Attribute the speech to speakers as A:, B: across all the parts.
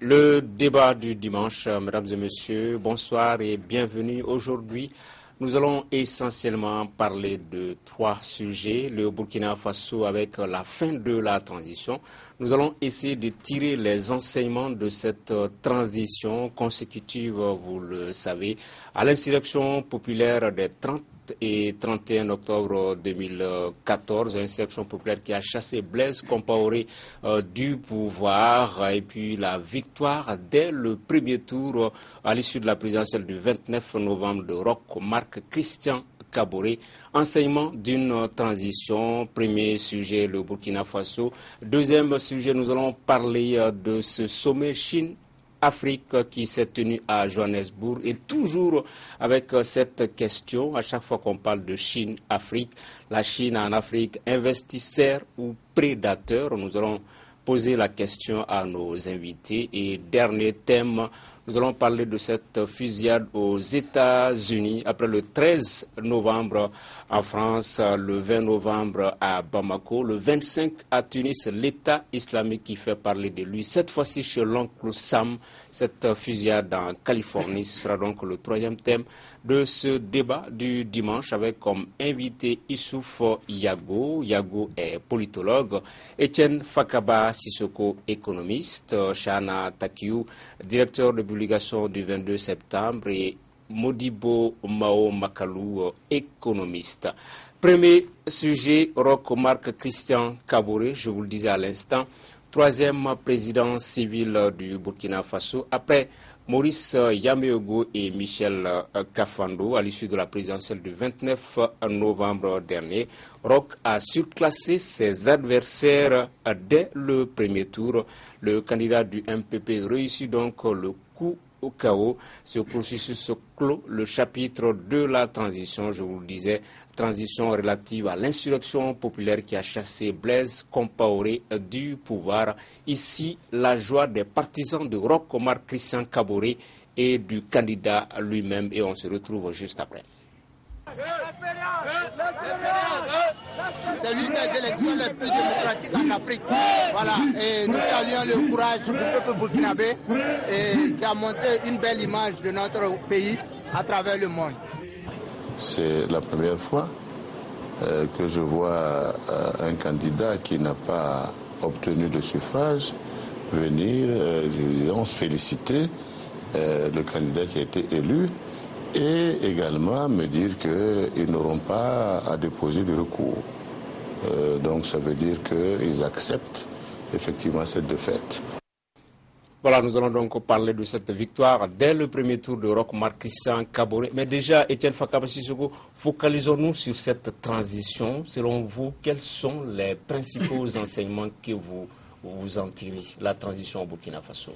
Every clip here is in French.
A: Le débat du dimanche, mesdames et messieurs, bonsoir et bienvenue. Aujourd'hui, nous allons essentiellement parler de 3 sujets. Le Burkina Faso avec la fin de la transition. Nous allons essayer de tirer les enseignements de cette transition consécutive, vous le savez, à l'insurrection populaire des 30 et 31 octobre 2014, une insurrection populaire qui a chassé Blaise Compaoré du pouvoir, et puis la victoire dès le premier tour à l'issue de la présidentielle du 29 novembre de Roch Marc Christian Kaboré. Enseignement d'une transition. Premier sujet, le Burkina Faso. Deuxième sujet, nous allons parler de ce sommet Chine-Afrique qui s'est tenu à Johannesburg, et toujours avec cette question, à chaque fois qu'on parle de Chine-Afrique, la Chine en Afrique, investisseur ou prédateur? Nous allons poser la question à nos invités. Et dernier thème, nous allons parler de cette fusillade aux États-Unis après le 13 novembre en France, le 20 novembre à Bamako, le 25 à Tunis, l'État islamique qui fait parler de lui. Cette fois-ci chez l'oncle Sam, cette fusillade en Californie. Ce sera donc le troisième thème de ce débat du dimanche avec comme invité Issouf Yago. Yago est politologue, Etienne Fakaba Sissoko, économiste, Chana Takiou, directeur de publication du 22 septembre, et Modibo Mao Makalou, économiste. Premier sujet, Roch Marc Christian Kaboré, je vous le disais à l'instant, troisième président civil du Burkina Faso, après Maurice Yameogo et Michel Kafando, à l'issue de la présidentielle du 29 novembre dernier. Roch a surclassé ses adversaires dès le premier tour. Le candidat du MPP réussit donc le coup au chaos. Ce processus clôt le chapitre de la transition, je vous le disais, transition relative à l'insurrection populaire qui a chassé Blaise Compaoré du pouvoir. Ici, la joie des partisans de Roch Marc Christian Kaboré et du candidat lui-même, et on se retrouve juste après.
B: C'est l'une des élections les plus démocratiques en Afrique. Voilà. Et nous saluons le courage du peuple burkinabé qui a montré une belle image de notre pays à travers le monde.
C: C'est la première fois que je vois un candidat qui n'a pas obtenu le suffrage venir, on se féliciter le candidat qui a été élu, et également me dire qu'ils n'auront pas à déposer de recours. Donc ça veut dire qu'ils acceptent effectivement cette défaite.
A: Voilà, nous allons donc parler de cette victoire dès le premier tour de Roch Marc Christian Kaboré. Mais déjà, Etienne Fakaba Sissoko, focalisons-nous sur cette transition. Selon vous, quels sont les principaux enseignements que vous en tirez, la transition au Burkina Faso?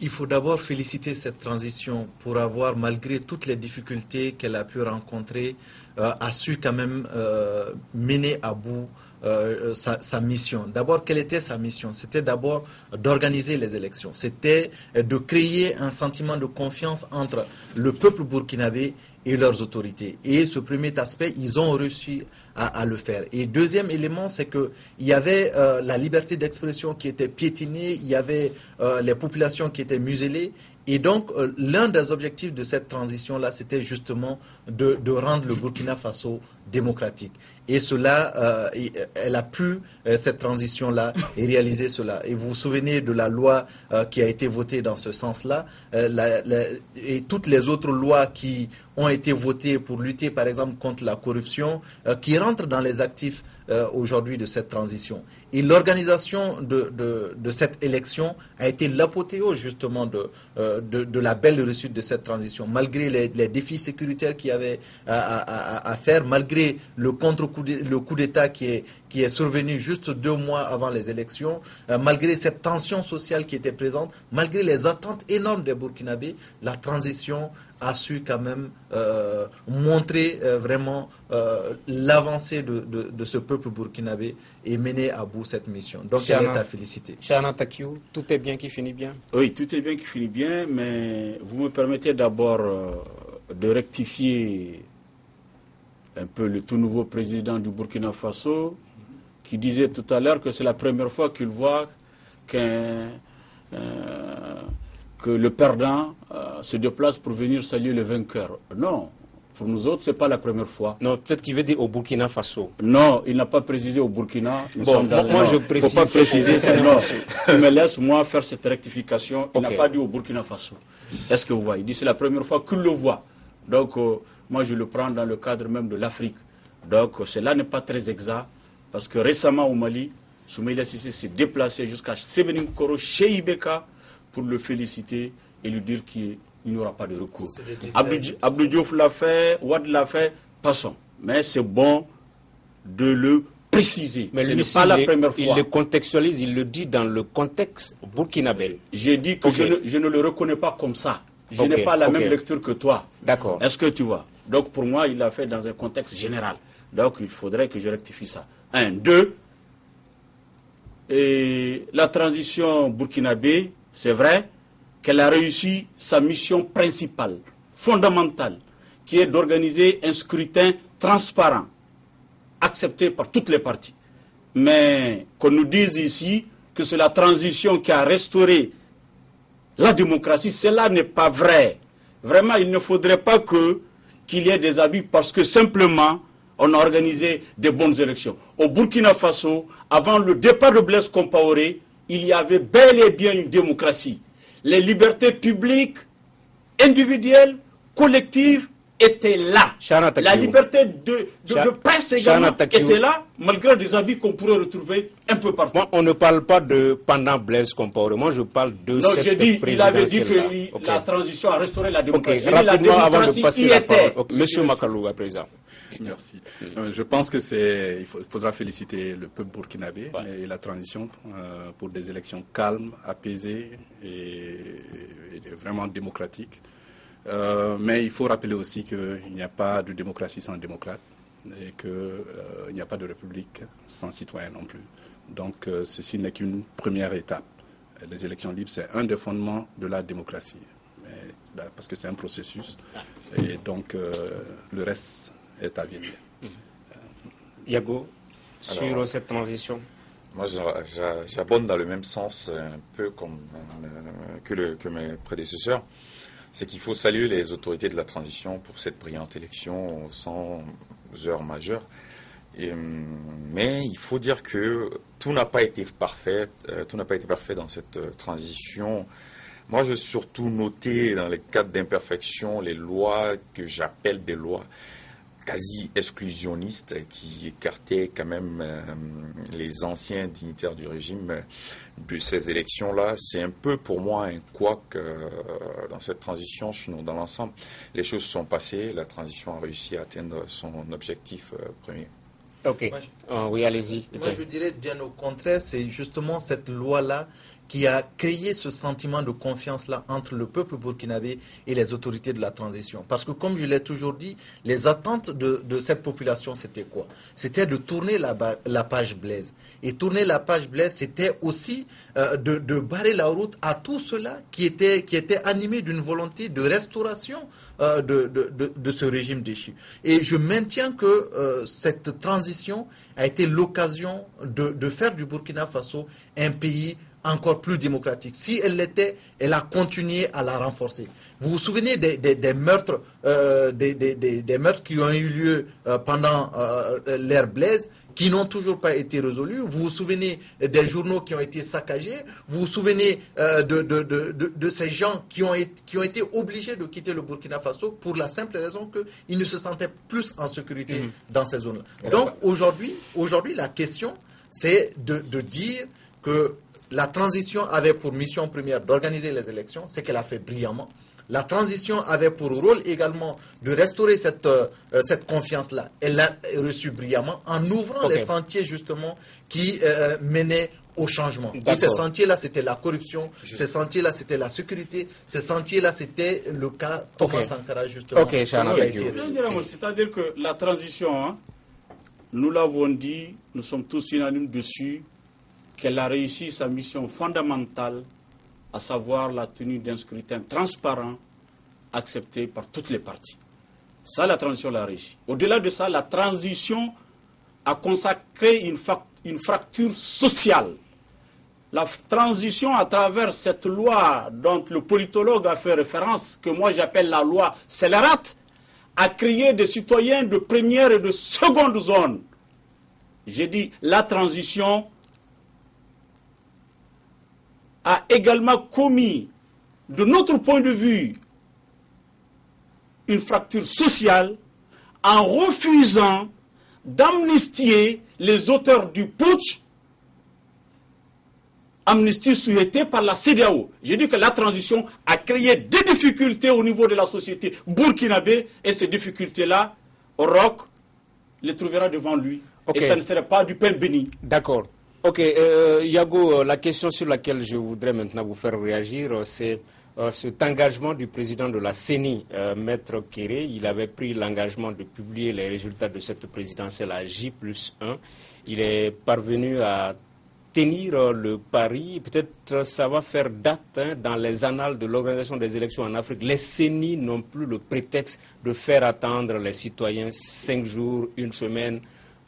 D: Il faut d'abord féliciter cette transition pour avoir, malgré toutes les difficultés qu'elle a pu rencontrer, a su quand même mener à bout sa mission. D'abord, quelle était sa mission? C'était d'abord d'organiser les élections. C'était de créer un sentiment de confiance entre le peuple burkinabé et leurs autorités. Et ce premier aspect, ils ont réussi à le faire. Et deuxième élément, c'est qu'il y avait la liberté d'expression qui était piétinée, il y avait les populations qui étaient muselées. Et donc, l'un des objectifs de cette transition-là, c'était justement de rendre le Burkina Faso démocratique. Et cela, elle a pu, cette transition-là, et réaliser cela. Et vous vous souvenez de la loi qui a été votée dans ce sens-là, et toutes les autres lois qui ont été votées pour lutter, par exemple, contre la corruption, qui rentrent dans les actifs aujourd'hui de cette transition. Et l'organisation de cette élection a été l'apothéose justement de la belle réussite de cette transition. Malgré les défis sécuritaires qu'il y avait à faire, malgré le coup d'État qui est survenu juste 2 mois avant les élections, malgré cette tension sociale qui était présente, malgré les attentes énormes des Burkinabés, la transition a su quand même montrer vraiment l'avancée de ce peuple burkinabé et mener à bout cette mission. Donc, elle est à féliciter.
A: Chana Takiou, tout est bien qui finit bien?
E: Oui, tout est bien qui finit bien, mais vous me permettez d'abord de rectifier un peu le tout nouveau président du Burkina Faso, qui disait tout à l'heure que c'est la première fois qu'il voit qu'un que le perdant se déplace pour venir saluer le vainqueur. Non, pour nous autres, ce n'est pas la première fois.
A: Non, peut-être qu'il veut dire au Burkina Faso.
E: Non, il n'a pas précisé au Burkina.
A: Moi, je précise.
E: Il ne faut pas préciser. Non, tu me laisses, moi, faire cette rectification. Il n'a pas dit au Burkina Faso. Est-ce que vous voyez? Il dit c'est la première fois qu'il le voit. Donc, moi, je le prends dans le cadre même de l'Afrique. Donc, cela n'est pas très exact. Parce que récemment, au Mali, Soumaïla Cissé s'est déplacé jusqu'à Sébening-Koro, chez Ibeka, pour le féliciter et lui dire qu'il n'y aura pas de recours. Abdou Diouf l'a fait, Ouad l'a fait, passons. Mais c'est bon de le préciser.
A: Mais
E: ce
A: lui,
E: n'est pas la première fois.
A: Il le contextualise, il le dit dans le contexte burkinabé.
E: J'ai dit que je ne le reconnais pas comme ça. Je n'ai pas la même lecture que toi.
A: D'accord.
E: Est-ce que tu vois? Donc pour moi, il l'a fait dans un contexte général. Donc il faudrait que je rectifie ça. 1, 2. Et la transition burkinabé, c'est vrai qu'elle a réussi sa mission principale, fondamentale, qui est d'organiser un scrutin transparent, accepté par toutes les parties. Mais qu'on nous dise ici que c'est la transition qui a restauré la démocratie, cela n'est pas vrai. Vraiment, il ne faudrait pas qu'il y ait des abus parce que simplement, on a organisé des bonnes élections. Au Burkina Faso, avant le départ de Blaise Compaoré, il y avait bel et bien une démocratie. Les libertés publiques, individuelles, collectives étaient là. La liberté de presse également était là, malgré des abus qu'on pourrait retrouver un peu partout.
A: Moi, on ne parle pas de pendant Blaise Compaoré. Moi, je parle de cette présidentielle.
E: Il avait dit que la transition a restauré la démocratie.
A: Rapidement, avant de passer la parole. Monsieur Makalou, à présent.
F: Merci. Je pense que il faudra féliciter le peuple burkinabé et la transition pour des élections calmes, apaisées et vraiment démocratiques. Mais il faut rappeler aussi qu'il n'y a pas de démocratie sans démocrate et qu'il n'y a pas de république sans citoyen non plus. Donc ceci n'est qu'une première étape. Les élections libres, c'est un des fondements de la démocratie, parce que c'est un processus et donc le reste est à venir.
A: Yago, sur cette transition?
G: Moi, j'abonde dans le même sens, un peu comme que mes prédécesseurs. C'est qu'il faut saluer les autorités de la transition pour cette brillante élection sans heures majeures. Mais il faut dire que tout n'a pas été parfait. Tout n'a pas été parfait dans cette transition. Moi, j'ai surtout noté dans les cas d'imperfection les lois que j'appelle des lois quasi exclusionnistes qui écartaient quand même les anciens dignitaires du régime de ces élections-là. C'est un peu pour moi un couac dans cette transition, sinon dans l'ensemble, les choses se sont passées, la transition a réussi à atteindre son objectif premier.
A: Ok, oui, allez-y.
D: Moi, je dirais bien au contraire, c'est justement cette loi-là qui a créé ce sentiment de confiance-là entre le peuple burkinabé et les autorités de la transition. Parce que, comme je l'ai toujours dit, les attentes de cette population, c'était quoi? C'était de tourner la page Blaise. Et tourner la page Blaise, c'était aussi de barrer la route à tout cela qui était animé d'une volonté de restauration de ce régime déchu. Et je maintiens que cette transition a été l'occasion de faire du Burkina Faso un pays encore plus démocratique. Si elle l'était, elle a continué à la renforcer. Vous vous souvenez des meurtres, des meurtres qui ont eu lieu pendant l'ère Blaise, qui n'ont toujours pas été résolus. Vous vous souvenez des journaux qui ont été saccagés. Vous vous souvenez de ces gens qui ont été obligés de quitter le Burkina Faso pour la simple raison qu'ils ne se sentaient plus en sécurité dans ces zones-là. Donc aujourd'hui, la question, c'est de dire que la transition avait pour mission première d'organiser les élections, c'est qu'elle a fait brillamment. La transition avait pour rôle également de restaurer cette confiance-là. Elle l'a reçue brillamment en ouvrant les sentiers justement qui menaient au changement. Et ces sentiers-là, c'était la corruption, ces sentiers-là, c'était la sécurité, ces sentiers-là, c'était le cas Thomas Sankara justement.
E: C'est-à-dire que la transition, nous l'avons dit, nous sommes tous unanimes dessus, qu'elle a réussi sa mission fondamentale, à savoir la tenue d'un scrutin transparent, accepté par toutes les parties. Ça, la transition l'a réussi. Au-delà de ça, la transition a consacré une fracture sociale la transition à travers cette loi dont le politologue a fait référence, que moi j'appelle la loi scélérate, a créé des citoyens de première et de seconde zone. J'ai dit, la transition a également commis, de notre point de vue, une fracture sociale en refusant d'amnistier les auteurs du putsch, amnistie souhaitée par la CEDEAO. J'ai dit que la transition a créé des difficultés au niveau de la société burkinabé, et ces difficultés-là, Roch les trouvera devant lui. Okay. Et ça ne serait pas du pain béni.
A: D'accord. Ok, Yago, la question sur laquelle je voudrais maintenant vous faire réagir, c'est cet engagement du président de la CENI, Maître Kéré. Il avait pris l'engagement de publier les résultats de cette présidentielle à J+1. Il est parvenu à tenir le pari. Peut-être ça va faire date dans les annales de l'organisation des élections en Afrique. Les CENI n'ont plus le prétexte de faire attendre les citoyens 5 jours, une semaine.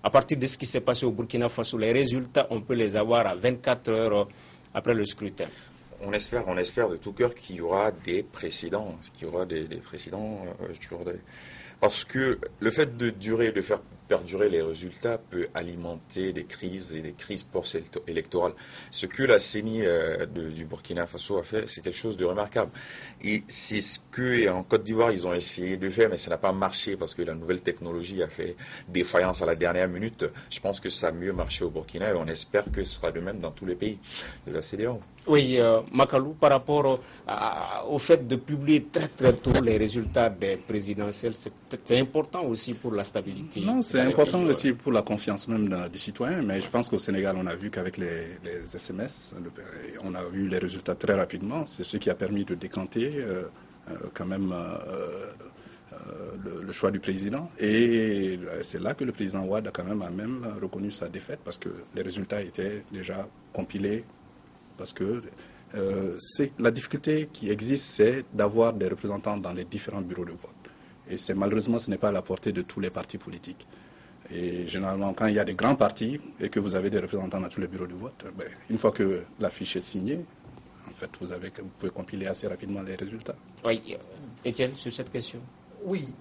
A: À partir de ce qui s'est passé au Burkina Faso, les résultats, on peut les avoir à 24 heures après le scrutin.
G: On espère de tout cœur qu'il y aura des précédents, parce que le fait de faire perdurer les résultats peut alimenter des crises et des crises post-électorales. Ce que la CENI du Burkina Faso a fait, c'est quelque chose de remarquable. Et c'est ce qu'en Côte d'Ivoire, ils ont essayé de faire, mais ça n'a pas marché parce que la nouvelle technologie a fait défaillance à la dernière minute. Je pense que ça a mieux marché au Burkina et on espère que ce sera de même dans tous les pays de la CEDEAO.
A: Oui, Makalou, par rapport au fait de publier très très tôt les résultats des présidentielles, c'est important aussi pour la stabilité.
F: Non, c'est important aussi pour la confiance même du citoyen, mais je pense qu'au Sénégal, on a vu qu'avec les SMS, on a eu les résultats très rapidement. C'est ce qui a permis de décanter quand même le choix du président. Et c'est là que le président Ouad a quand même reconnu sa défaite parce que les résultats étaient déjà compilés. Parce que la difficulté qui existe, c'est d'avoir des représentants dans les différents bureaux de vote. Et malheureusement, ce n'est pas à la portée de tous les partis politiques. Et généralement, quand il y a des grands partis et que vous avez des représentants dans tous les bureaux de vote, une fois que la fiche est signée, en fait, vous pouvez compiler assez rapidement les résultats.
A: Oui, Etienne, sur cette question.
D: Oui,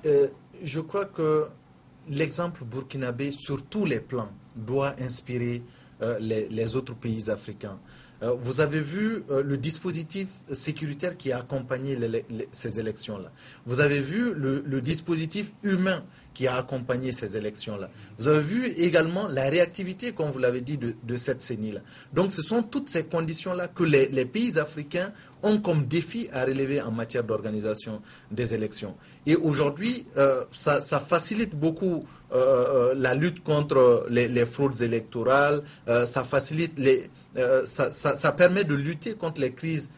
D: je crois que l'exemple burkinabé, sur tous les plans, doit inspirer les autres pays africains. Vous avez vu le dispositif sécuritaire qui a accompagné ces élections-là. Vous avez vu le dispositif humain qui a accompagné ces élections-là. Vous avez vu également la réactivité, comme vous l'avez dit, de cette CENI-là. Donc ce sont toutes ces conditions-là que les pays africains ont comme défi à relever en matière d'organisation des élections. Et aujourd'hui, ça facilite beaucoup la lutte contre les fraudes électorales, ça facilite ça permet de lutter contre les crises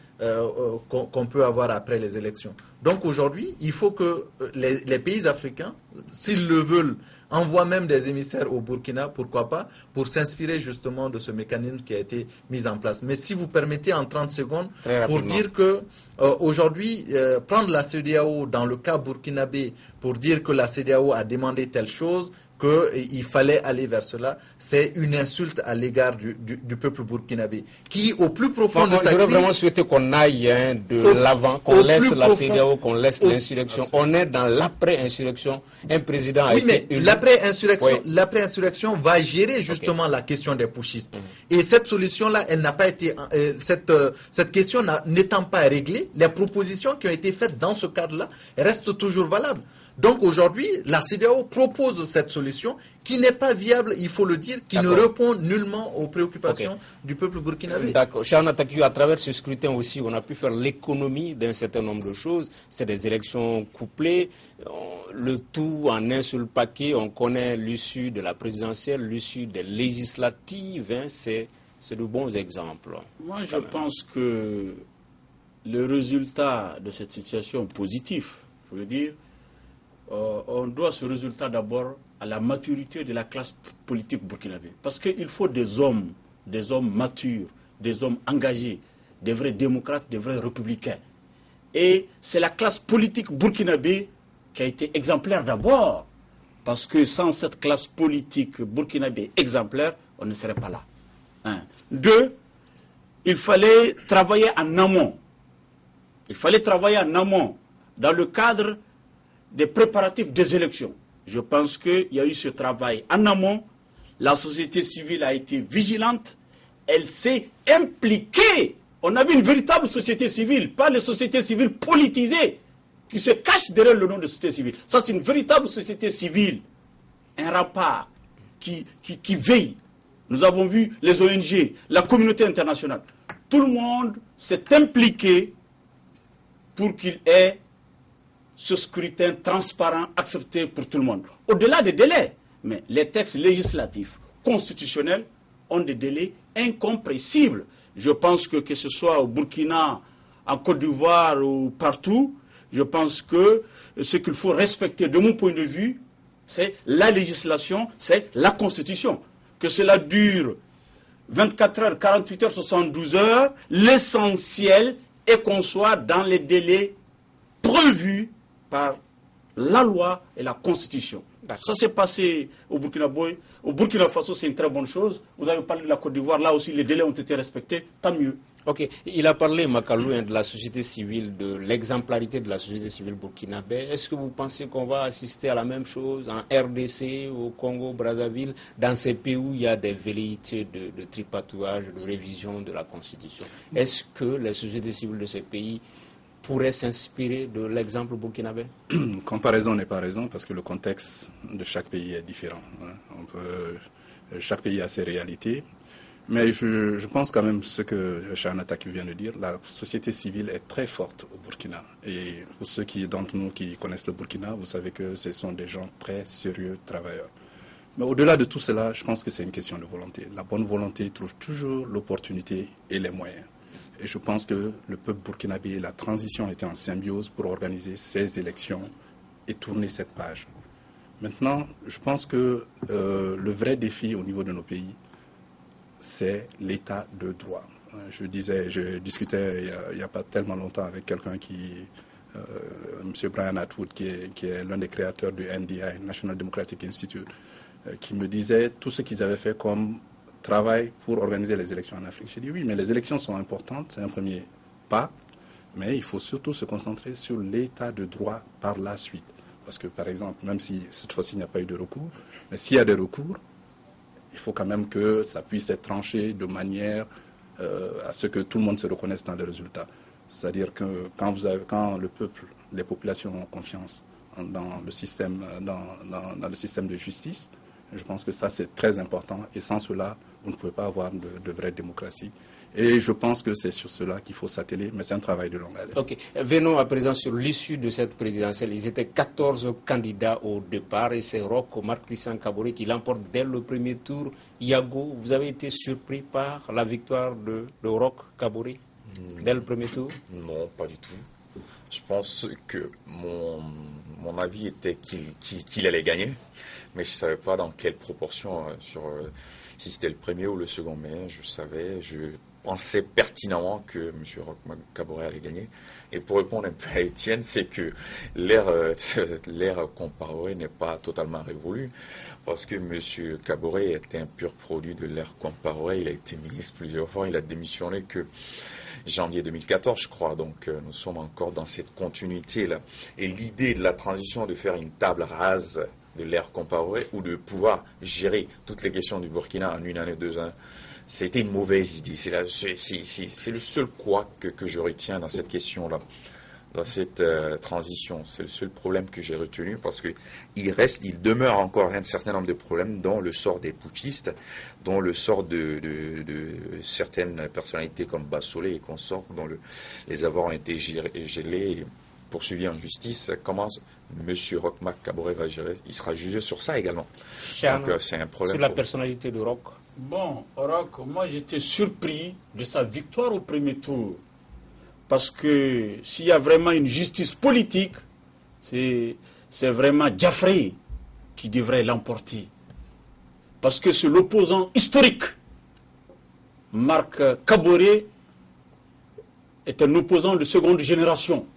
D: qu'on peut avoir après les élections. Donc aujourd'hui, il faut que les pays africains, s'ils le veulent, envoient même des émissaires au Burkina, pourquoi pas, pour s'inspirer justement de ce mécanisme qui a été mis en place. Mais si vous permettez en 30 secondes, pour dire que aujourd'hui, prendre la CEDEAO dans le cas burkinabé, pour dire que la CEDEAO a demandé telle chose, qu'il fallait aller vers cela, c'est une insulte à l'égard du peuple burkinabé, qui au plus profond de sa crise...
A: J'aurais vraiment souhaité qu'on aille de l'avant, qu'on laisse la CEDEAO, qu'on laisse l'insurrection. On est dans l'après-insurrection. Un président a été élu.
D: L'après-insurrection va gérer justement la question des putschistes. Et cette solution-là, elle n'a pas été... cette question n'étant pas réglée, les propositions qui ont été faites dans ce cadre-là restent toujours valables. Donc aujourd'hui, la CEDEAO propose cette solution qui n'est pas viable, il faut le dire, qui ne répond nullement aux préoccupations du peuple burkinabé.
A: D'accord. Chana Takiou, à travers ce scrutin aussi, on a pu faire l'économie d'un certain nombre de choses. C'est des élections couplées, le tout en un seul paquet. On connaît l'issue de la présidentielle, l'issue des législatives. C'est de bons exemples.
E: Moi, je pense que le résultat de cette situation positif, je veux dire, on doit ce résultat d'abord à la maturité de la classe politique burkinabé. Parce qu'il faut des hommes matures, des hommes engagés, des vrais démocrates, des vrais républicains. Et c'est la classe politique burkinabé qui a été exemplaire d'abord. Parce que sans cette classe politique burkinabé exemplaire, on ne serait pas là. 2, il fallait travailler en amont. Il fallait travailler en amont dans le cadre des préparatifs des élections. Je pense qu'il y a eu ce travail en amont. La société civile a été vigilante. Elle s'est impliquée. On avait une véritable société civile, pas les sociétés civiles politisées qui se cachent derrière le nom de société civile. Ça, c'est une véritable société civile, un rempart qui veille. Nous avons vu les ONG, la communauté internationale. Tout le monde s'est impliqué pour qu'il ait ce scrutin transparent, accepté pour tout le monde. Au-delà des délais, mais les textes législatifs, constitutionnels, ont des délais incompressibles. Je pense que ce soit au Burkina, en Côte d'Ivoire ou partout, je pense que ce qu'il faut respecter, de mon point de vue, c'est la législation, c'est la Constitution. Que cela dure 24 heures, 48 heures, 72 heures, l'essentiel est qu'on soit dans les délais prévus par la loi et la Constitution. Ça s'est passé au Burkina Faso. Au Burkina Faso, c'est une très bonne chose. Vous avez parlé de la Côte d'Ivoire. Là aussi, les délais ont été respectés. Tant mieux.
A: Ok. Il a parlé, Makalou, de la société civile, de l'exemplarité de la société civile burkinabé. Est-ce que vous pensez qu'on va assister à la même chose en RDC, au Congo, Brazzaville, dans ces pays où il y a des velléités de tripatouage, de révision de la Constitution? Est-ce que les sociétés civiles de ces pays pourrait s'inspirer de l'exemple burkinabé?
F: Comparaison n'est pas raison parce que le contexte de chaque pays est différent. Chaque pays a ses réalités. Mais je pense quand même ce que Chanata vient de dire, la société civile est très forte au Burkina. Et pour ceux d'entre nous qui connaissent le Burkina, vous savez que ce sont des gens très sérieux, travailleurs. Mais au-delà de tout cela, je pense que c'est une question de volonté. La bonne volonté trouve toujours l'opportunité et les moyens. Et je pense que le peuple burkinabé, la transition était en symbiose pour organiser ces élections et tourner cette page. Maintenant, je pense que le vrai défi au niveau de nos pays, c'est l'état de droit. Je discutais il n'y a pas tellement longtemps avec quelqu'un M. Brian Atwood, qui est l'un des créateurs du NDI, National Democratic Institute, qui me disait tout ce qu'ils avaient fait comme travail pour organiser les élections en Afrique. J'ai dit oui, mais les élections sont importantes, c'est un premier pas, mais il faut surtout se concentrer sur l'état de droit par la suite. Parce que, par exemple, même si cette fois-ci il n'y a pas eu de recours, mais s'il y a des recours, il faut quand même que ça puisse être tranché de manière à ce que tout le monde se reconnaisse dans les résultats. C'est-à-dire que quand le peuple, les populations ont confiance dans le système, dans le système de justice, je pense que ça, c'est très important. Et sans cela, vous ne pouvez pas avoir de vraie démocratie. Et je pense que c'est sur cela qu'il faut s'atteler, mais c'est un travail de longue haleine.
A: Ok. Venons à présent sur l'issue de cette présidentielle. Ils étaient 14 candidats au départ et c'est Roch Marc Christian Kaboré qui l'emporte dès le premier tour. Yago, vous avez été surpris par la victoire de Roch Kaboré dès le premier tour?
G: Non, pas du tout. Je pense que mon avis était qu'il allait gagner, mais je ne savais pas dans quelle proportion, si c'était le premier ou le second. Mais je pensais pertinemment que M. Roch Kaboré allait gagner. Et pour répondre un peu à Étienne, c'est que l'ère Compaoré n'est pas totalement révolue, parce que M. Kaboré était un pur produit de l'ère Compaoré. Il a été ministre plusieurs fois, il a démissionné que janvier 2014, je crois. Donc nous sommes encore dans cette continuité-là. Et l'idée de la transition, de faire une table rase de l'ère Compaoré ou de pouvoir gérer toutes les questions du Burkina en une année, 2 ans, c'était une mauvaise idée. C'est le seul quoi que je retiens dans cette question-là, dans cette transition. C'est le seul problème que j'ai retenu, parce qu'il demeure encore un certain nombre de problèmes, dont le sort des putschistes, dont le sort de certaines personnalités comme Bassolé et consorts, dont les avoirs ont été gelés et poursuivis en justice. Comment M. Roch Kaboré va gérer? Il sera jugé sur ça également.
A: Donc
G: c'est un problème.
A: Sur la personnalité de Roch.
E: Bon, Roch, moi j'étais surpris de sa victoire au premier tour. Parce que s'il y a vraiment une justice politique, c'est vraiment Diafré qui devrait l'emporter. Parce que c'est l'opposant historique. Marc Kaboré est un opposant de seconde génération.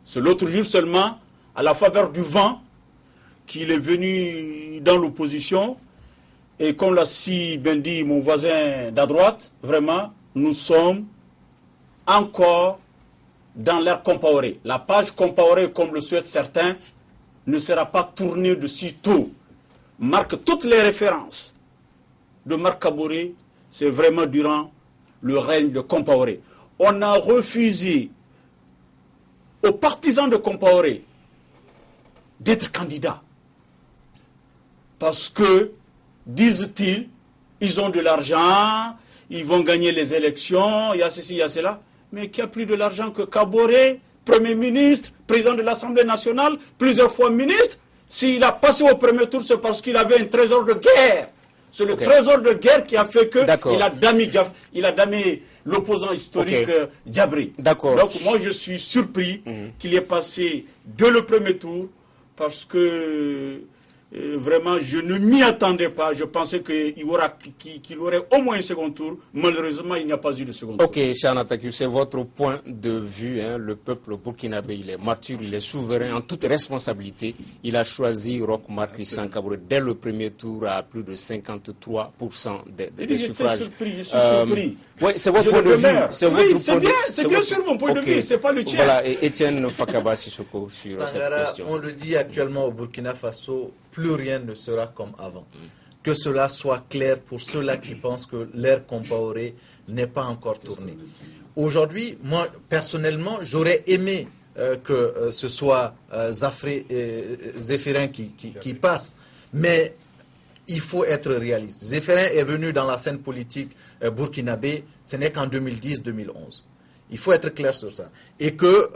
E: C'est l'autre jour seulement, à la faveur du vent, qu'il est venu dans l'opposition. Et comme l'a si bien dit mon voisin d'à droite, vraiment, nous sommes encore dans l'ère Compaoré. La page Compaoré, comme le souhaitent certains, ne sera pas tournée de sitôt. Marque toutes les références de Marc Kaboré, c'est vraiment durant le règne de Compaoré. On a refusé aux partisans de Compaoré d'être candidats. Parce que, disent-ils, ils ont de l'argent, ils vont gagner les élections, il y a ceci, il y a cela. Mais qui a plus de l'argent que Kaboré, Premier ministre, président de l'Assemblée nationale, plusieurs fois ministre? S'il a passé au premier tour, c'est parce qu'il avait un trésor de guerre. C'est le trésor de guerre qui a fait qu'il a damé l'opposant historique Djabri. Donc moi je suis surpris qu'il ait passé dès le premier tour parce que vraiment je ne m'y attendais pas. Je pensais qu'il aurait au moins un second tour. Malheureusement il n'y a pas eu de second tour.
A: Ok, Chana Takiou, c'est votre point de vue. Le peuple burkinabé, il est mature, il est souverain en toute responsabilité. Il a choisi Roch Marc Christian Kaboré dès le premier tour à plus de 53% des suffrages.
E: Je suis surpris.
A: Oui, c'est votre point de vue.
E: C'est bien sûr mon point de vue, c'est pas le tien.
A: Voilà, et Etienne Fakaba Sissoko sur cette question.
D: On le dit actuellement au Burkina Faso, plus rien ne sera comme avant. Que cela soit clair pour ceux-là qui pensent que l'ère Compaoré n'est pas encore tournée. Aujourd'hui, moi, personnellement, j'aurais aimé que ce soit Zafré et Zéphirin qui passe. Mais il faut être réaliste. Zéphirin est venu dans la scène politique burkinabé, ce n'est qu'en 2010-2011. Il faut être clair sur ça. Et que,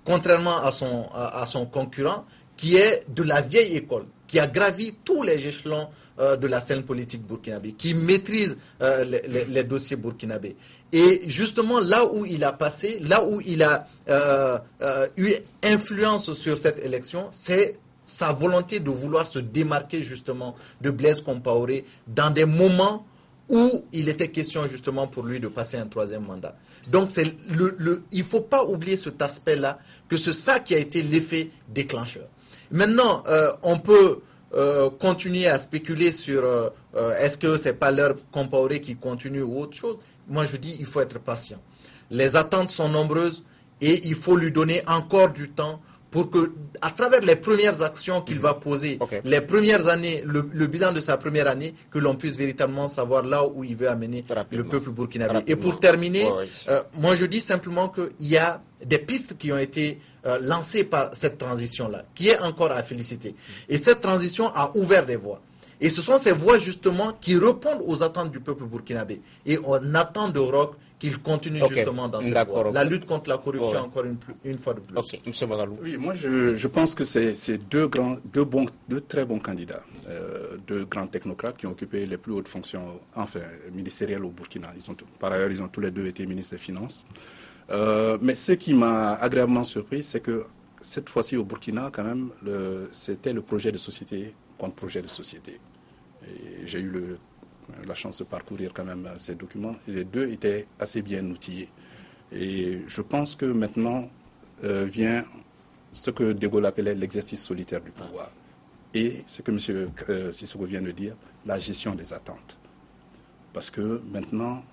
D: contrairement à son concurrent, qui est de la vieille école, qui a gravi tous les échelons de la scène politique burkinabé, qui maîtrise les dossiers burkinabés. Et justement, là où il a passé, là où il a eu influence sur cette élection, c'est sa volonté de vouloir se démarquer justement de Blaise Compaoré dans des moments où il était question justement pour lui de passer un troisième mandat. Donc il ne faut pas oublier cet aspect-là, que c'est ça qui a été l'effet déclencheur. Maintenant, on peut continuer à spéculer sur est-ce que c'est pas l'heure Compaoré qui continue ou autre chose. Moi je dis il faut être patient. Les attentes sont nombreuses et il faut lui donner encore du temps pour que, à travers les premières actions qu'il va poser, les premières années, le bilan de sa première année, que l'on puisse véritablement savoir là où il veut amener le peuple burkinabé. Et pour terminer, moi je dis simplement qu'il y a des pistes qui ont été lancées par cette transition-là, qui est encore à féliciter. Et cette transition a ouvert des voies. Et ce sont ces voies justement qui répondent aux attentes du peuple burkinabé. Et on attend de Roch qu'il continue justement dans cette voie. La lutte contre la corruption, encore une fois de plus.
F: Oui, moi je pense que c'est deux très bons candidats, deux grands technocrates qui ont occupé les plus hautes fonctions ministérielles au Burkina. Par ailleurs, ils ont tous les deux été ministres des Finances. Mais ce qui m'a agréablement surpris, c'est que cette fois-ci au Burkina, quand même, c'était le projet de société contre projet de société. Et j'ai eu la chance de parcourir quand même ces documents. Et les deux étaient assez bien outillés. Et je pense que maintenant vient ce que De Gaulle appelait l'exercice solitaire du pouvoir. Et ce que M. Sissoko vient de dire, la gestion des attentes. Parce que maintenant,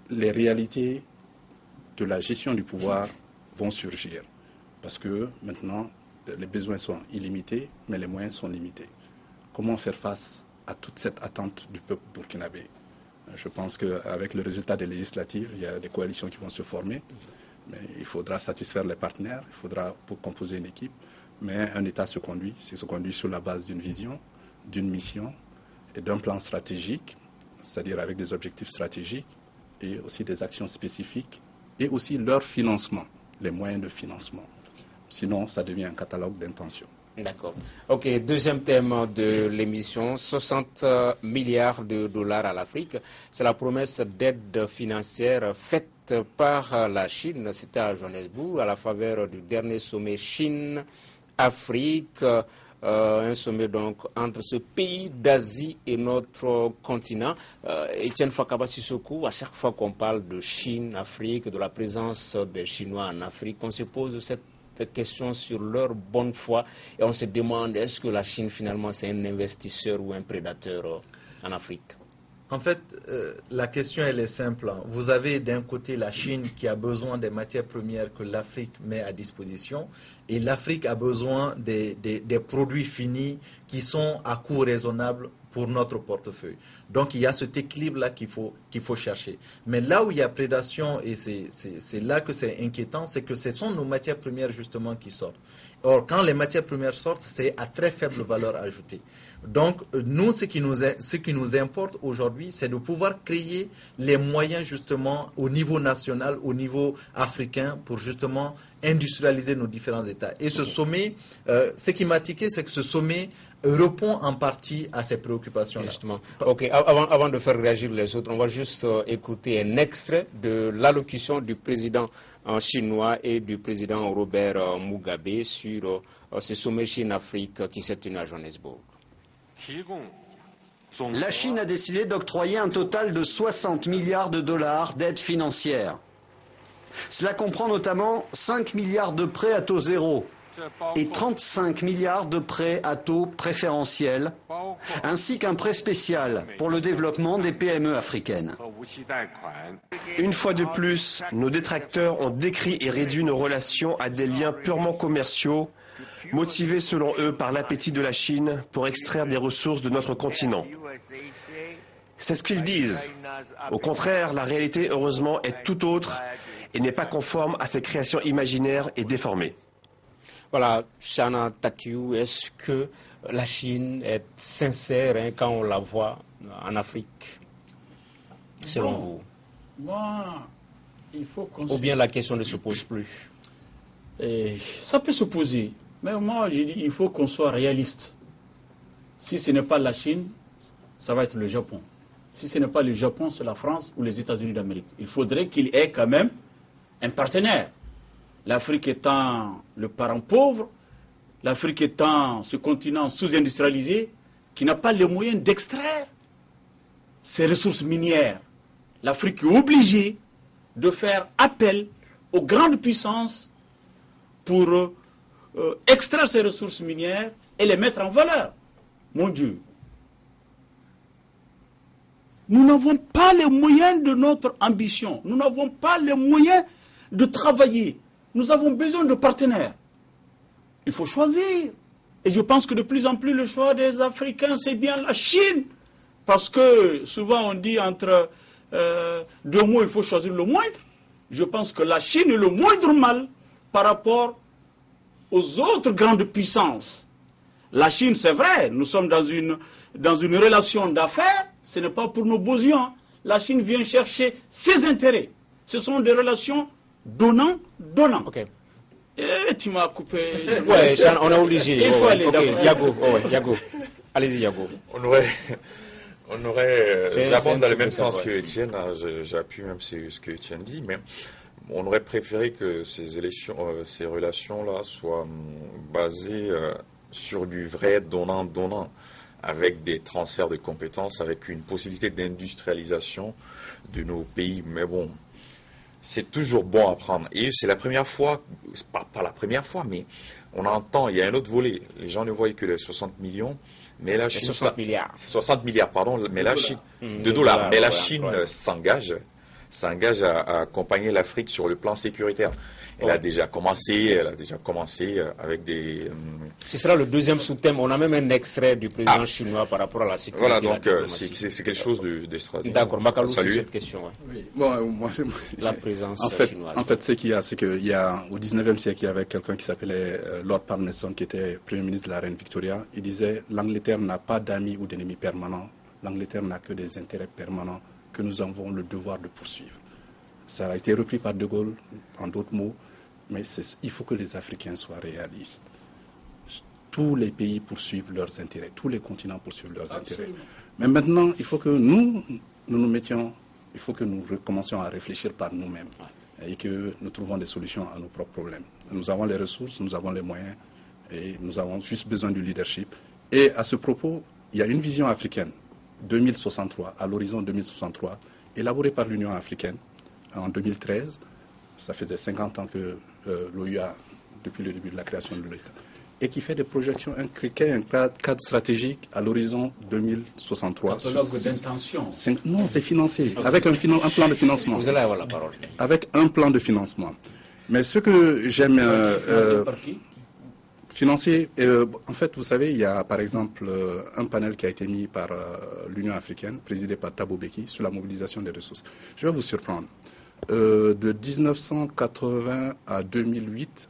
F: les réalités de la gestion du pouvoir vont surgir. Parce que maintenant, les besoins sont illimités, mais les moyens sont limités. Comment faire face à toute cette attente du peuple burkinabé? Je pense qu'avec le résultat des législatives, il y a des coalitions qui vont se former. Mais il faudra satisfaire les partenaires, il faudra composer une équipe. Mais un État se conduit sur la base d'une vision, d'une mission et d'un plan stratégique, c'est-à-dire avec des objectifs stratégiques et aussi des actions spécifiques et aussi leur financement, les moyens de financement. Sinon, ça devient un catalogue d'intentions.
A: D'accord. Ok, deuxième thème de l'émission, 60 milliards de dollars à l'Afrique. C'est la promesse d'aide financière faite par la Chine. C'était à Johannesburg, à la faveur du dernier sommet Chine-Afrique. Un sommet donc entre ce pays d'Asie et notre continent. Etienne Fakaba Sissoko, à chaque fois qu'on parle de Chine, Afrique, de la présence des Chinois en Afrique, on se pose cette question sur leur bonne foi et on se demande est-ce que la Chine finalement c'est un investisseur ou un prédateur en Afrique?
D: En fait, la question, elle est simple. Vous avez d'un côté la Chine qui a besoin des matières premières que l'Afrique met à disposition, et l'Afrique a besoin des produits finis qui sont à coût raisonnable pour notre portefeuille. Donc il y a cet équilibre-là qu'il faut chercher. Mais là où il y a prédation, et c'est là que c'est inquiétant, c'est que ce sont nos matières premières justement qui sortent. Or, quand les matières premières sortent, c'est à très faible valeur ajoutée. Donc, nous, ce qui nous importe aujourd'hui, c'est de pouvoir créer les moyens justement au niveau national, au niveau africain, pour justement industrialiser nos différents États. Et ce sommet, ce qui m'a tiqué, c'est que ce sommet répond en partie à ces préoccupations-là.
A: Justement. Ok, avant de faire réagir les autres, on va juste écouter un extrait de l'allocution du président chinois et du président Robert Mugabe sur ce sommet Chine-Afrique qui s'est tenu à Johannesburg.
H: La Chine a décidé d'octroyer un total de 60 milliards de dollars d'aide financière. Cela comprend notamment 5 milliards de prêts à taux zéro et 35 milliards de prêts à taux préférentiels, ainsi qu'un prêt spécial pour le développement des PME africaines.
I: Une fois de plus, nos détracteurs ont décrit et réduit nos relations à des liens purement commerciaux, motivés selon eux par l'appétit de la Chine pour extraire des ressources de notre continent. C'est ce qu'ils disent. Au contraire, la réalité, heureusement, est tout autre et n'est pas conforme à ces créations imaginaires et déformées.
A: Voilà, Chana Takiou, est-ce que la Chine est sincère quand on la voit en Afrique, selon vous?
E: Moi, il faut qu'on...
A: Ou bien la question ne se pose plus?
E: Ça peut se poser, mais moi, j'ai dit il faut qu'on soit réaliste. Si ce n'est pas la Chine, ça va être le Japon. Si ce n'est pas le Japon, c'est la France ou les États-Unis d'Amérique. Il faudrait qu'il y ait quand même un partenaire. L'Afrique étant le parent pauvre, l'Afrique étant ce continent sous-industrialisé qui n'a pas les moyens d'extraire ses ressources minières. L'Afrique est obligée de faire appel aux grandes puissances pour extraire ces ressources minières et les mettre en valeur. Mon Dieu, nous n'avons pas les moyens de notre ambition. Nous n'avons pas les moyens de travailler. Nous avons besoin de partenaires. Il faut choisir. Et je pense que de plus en plus, le choix des Africains, c'est bien la Chine. Parce que souvent, on dit entre deux mots, il faut choisir le moindre. Je pense que la Chine est le moindre mal par rapport aux autres grandes puissances. La Chine, c'est vrai, nous sommes dans une relation d'affaires, ce n'est pas pour nos besoins. La Chine vient chercher ses intérêts. Ce sont des relations donnant.
A: Ok.
E: Tu m'as coupé.
A: Ouais, on est obligé.
E: Il faut aller
A: d'accord. Yago. Allez-y, Yago.
G: On aurait j'abonde dans le même sens que Étienne, j'appuie même ce que Étienne dit, mais on aurait préféré que ces relations-là soient basées sur du vrai donnant-donnant, avec des transferts de compétences, avec une possibilité d'industrialisation de nos pays. Mais bon, c'est toujours bon à prendre. Et c'est la première fois, pas la première fois, mais on entend, il y a un autre volet. Les gens ne voient que les 60 millions, mais la Chine...
A: 60 milliards.
G: 60 milliards, pardon, mais la Chine... de dollars. Mais la Chine s'engage à accompagner l'Afrique sur le plan sécuritaire. Elle a déjà commencé avec des...
A: Ce sera le deuxième sous-thème. On a même un extrait du président chinois par rapport à la sécurité.
G: Voilà, donc c'est quelque chose d'extraordinaire.
A: D'accord, Makalou, sur cette question. Ouais.
F: Oui. Bon, moi,
A: la présence chinoise.
F: En fait, ce qu'il y a, c'est qu'il y a, au 19e siècle, il y avait quelqu'un qui s'appelait Lord Palmerston, qui était Premier ministre de la Reine Victoria. Il disait « L'Angleterre n'a pas d'amis ou d'ennemis permanents. L'Angleterre n'a que des intérêts permanents que nous avons le devoir de poursuivre. » Ça a été repris par De Gaulle, en d'autres mots, mais il faut que les Africains soient réalistes. Tous les pays poursuivent leurs intérêts, tous les continents poursuivent leurs intérêts. Mais maintenant, il faut que nous mettions, il faut que nous recommencions à réfléchir par nous-mêmes et que nous trouvons des solutions à nos propres problèmes. Nous avons les ressources, nous avons les moyens et nous avons juste besoin du leadership. Et à ce propos, il y a une vision africaine, 2063, à l'horizon 2063, élaborée par l'Union africaine en 2013. Ça faisait 50 ans que l'OUA, depuis le début de la création de l'État. et qui fait des projections, qui a un cadre stratégique à l'horizon 2063.
E: Catalogue d'intention.
F: Non, c'est financé, avec un plan de financement.
A: Vous allez avoir la parole.
F: Avec un plan de financement. Mais ce que j'aime...
E: Financé par qui?
F: Financé, en fait, vous savez, il y a par exemple un panel qui a été mis par l'Union africaine, présidé par Thabo Mbeki, sur la mobilisation des ressources. Je vais vous surprendre. De 1980 à 2008,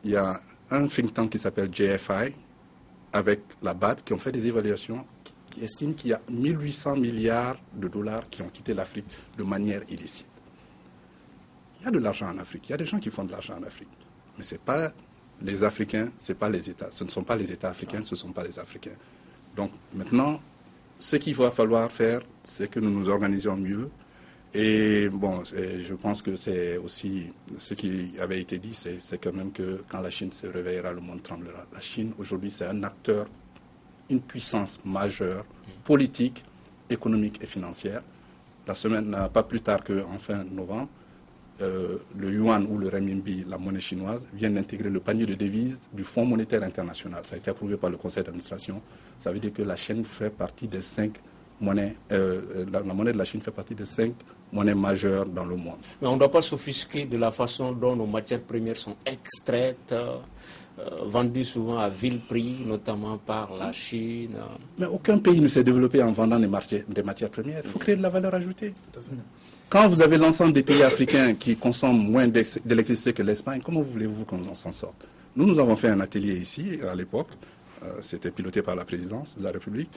F: il y a un think tank qui s'appelle JFI, avec la BAD, qui ont fait des évaluations qui estiment qu'il y a 1800 milliards de dollars qui ont quitté l'Afrique de manière illicite. Il y a de l'argent en Afrique, il y a des gens qui font de l'argent en Afrique, mais ce n'est pas les Africains, ce n'est pas les États, ce ne sont pas les États africains, ce ne sont pas les Africains. Donc maintenant, ce qu'il va falloir faire, c'est que nous nous organisions mieux. Et bon, je pense que c'est aussi ce qui avait été dit, c'est quand même que quand la Chine se réveillera, le monde tremblera. La Chine, aujourd'hui, c'est un acteur, une puissance majeure, politique, économique et financière. La semaine, pas plus tard qu'en fin novembre, le yuan ou le renminbi, la monnaie chinoise, vient d'intégrer le panier de devises du Fonds monétaire international. Ça a été approuvé par le conseil d'administration. Ça veut dire que la Chine fait partie des 5 monnaies, la monnaie de la Chine fait partie des 5 monnaies majeures dans le monde.
A: Mais on ne doit pas s'offusquer de la façon dont nos matières premières sont extraites, vendues souvent à vil prix, notamment par la Chine.
F: Mais aucun pays ne s'est développé en vendant des matières premières. Il faut créer de la valeur ajoutée. Quand vous avez l'ensemble des pays africains qui consomment moins d'électricité que l'Espagne, comment voulez-vous qu'on s'en sorte? Nous avons fait un atelier ici, à l'époque, c'était piloté par la présidence de la République,